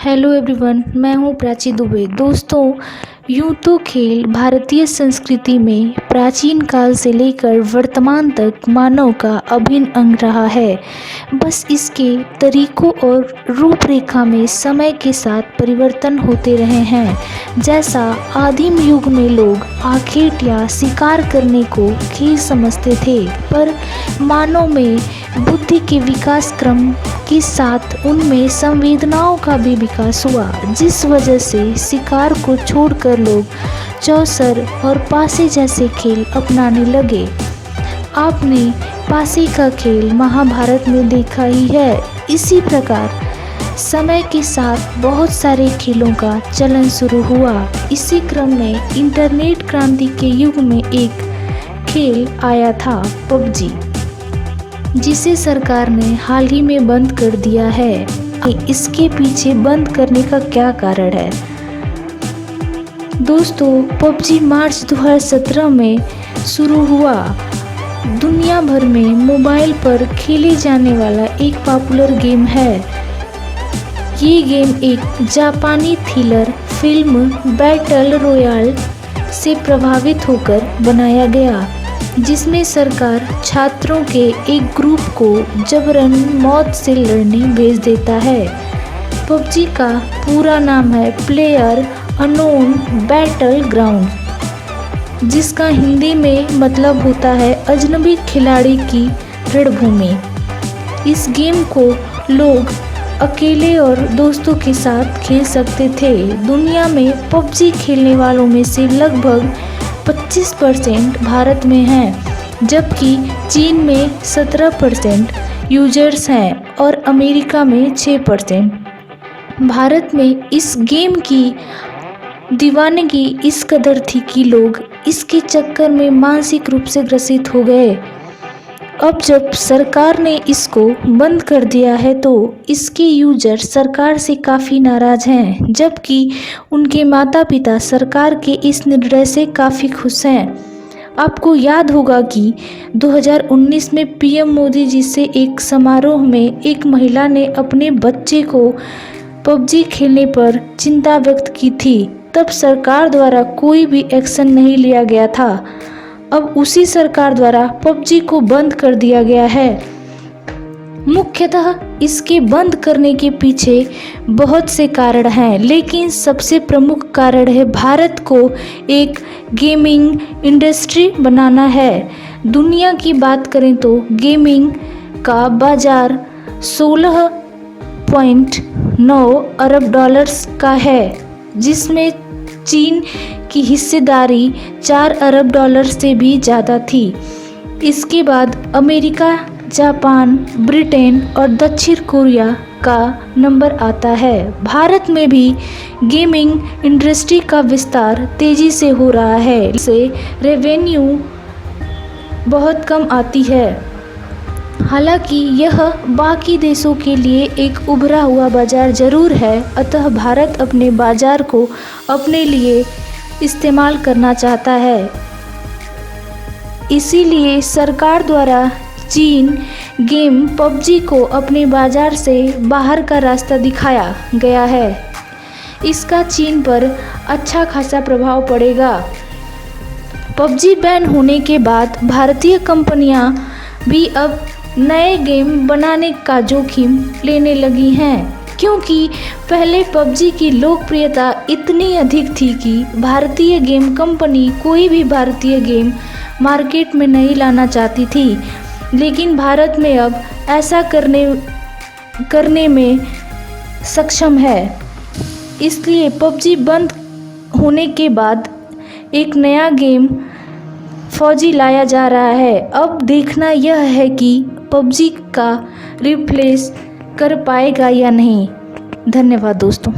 Hello everyone, मैं हूँ प्राची दुबे। दोस्तों, यूँ तो खेल भारतीय संस्कृति में प्राचीन काल से लेकर वर्तमान तक मानव का अभिन्न अंग रहा है। बस इसके तरीकों और रूपरेखा में समय के साथ परिवर्तन होते रहे हैं। जैसा आदिम युग में लोग आखेट या शिकार करने को खेल समझते थे, पर मानव में बुद्धि के विकास क्रम के साथ उनमें संवेदनाओं का भी विकास हुआ, जिस वजह से शिकार को छोड़कर लोग चौसर और पासे जैसे खेल अपनाने लगे। आपने पासे का खेल महाभारत में देखा ही है। इसी प्रकार समय के साथ बहुत सारे खेलों का चलन शुरू हुआ। इसी क्रम में इंटरनेट क्रांति के युग में एक खेल आया था, पबजी, जिसे सरकार ने हाल ही में बंद कर दिया है। इसके पीछे बंद करने का क्या कारण है? दोस्तों, पबजी मार्च 2017 में शुरू हुआ। दुनिया भर में मोबाइल पर खेले जाने वाला एक पॉपुलर गेम है। ये गेम एक जापानी थ्रिलर फिल्म बैटल रॉयल से प्रभावित होकर बनाया गया, जिसमें सरकार छात्रों के एक ग्रुप को जबरन मौत से लड़ने भेज देता है। पबजी का पूरा नाम है प्लेयर अननोन बैटल ग्राउंड, जिसका हिंदी में मतलब होता है अजनबी खिलाड़ी की रणभूमि। इस गेम को लोग अकेले और दोस्तों के साथ खेल सकते थे। दुनिया में पबजी खेलने वालों में से लगभग 25% भारत में हैं, जबकि चीन में 17% यूजर्स हैं और अमेरिका में 6%। भारत में इस गेम की दीवानगी इस कदर थी कि लोग इसके चक्कर में मानसिक रूप से ग्रसित हो गए। अब जब सरकार ने इसको बंद कर दिया है तो इसके यूजर सरकार से काफ़ी नाराज़ हैं, जबकि उनके माता पिता सरकार के इस निर्णय से काफ़ी खुश हैं। आपको याद होगा कि 2019 में पीएम मोदी जी से एक समारोह में एक महिला ने अपने बच्चे को पबजी खेलने पर चिंता व्यक्त की थी। तब सरकार द्वारा कोई भी एक्शन नहीं लिया गया था। अब उसी सरकार द्वारा पबजी को बंद कर दिया गया है। मुख्यतः इसके बंद करने के पीछे बहुत से कारण हैं, लेकिन सबसे प्रमुख कारण है भारत को एक गेमिंग इंडस्ट्री बनाना है। दुनिया की बात करें तो गेमिंग का बाजार 16.9 अरब डॉलर्स का है, जिसमें चीन की हिस्सेदारी 4 अरब डॉलर से भी ज़्यादा थी। इसके बाद अमेरिका, जापान, ब्रिटेन और दक्षिण कोरिया का नंबर आता है। भारत में भी गेमिंग इंडस्ट्री का विस्तार तेज़ी से हो रहा है। इससे रेवेन्यू बहुत कम आती है। हालांकि यह बाकी देशों के लिए एक उभरा हुआ बाजार जरूर है, अतः भारत अपने बाजार को अपने लिए इस्तेमाल करना चाहता है। इसीलिए सरकार द्वारा चीन गेम पबजी को अपने बाजार से बाहर का रास्ता दिखाया गया है। इसका चीन पर अच्छा खासा प्रभाव पड़ेगा। पबजी बैन होने के बाद भारतीय कंपनियां भी अब नए गेम बनाने का जोखिम लेने लगी हैं, क्योंकि पहले पबजी की लोकप्रियता इतनी अधिक थी कि भारतीय गेम कंपनी कोई भी भारतीय गेम मार्केट में नहीं लाना चाहती थी। लेकिन भारत में अब ऐसा करने में सक्षम है। इसलिए पबजी बंद होने के बाद एक नया गेम फौजी लाया जा रहा है। अब देखना यह है कि पबजी का रिप्लेस कर पाएगा या नहीं। धन्यवाद दोस्तों।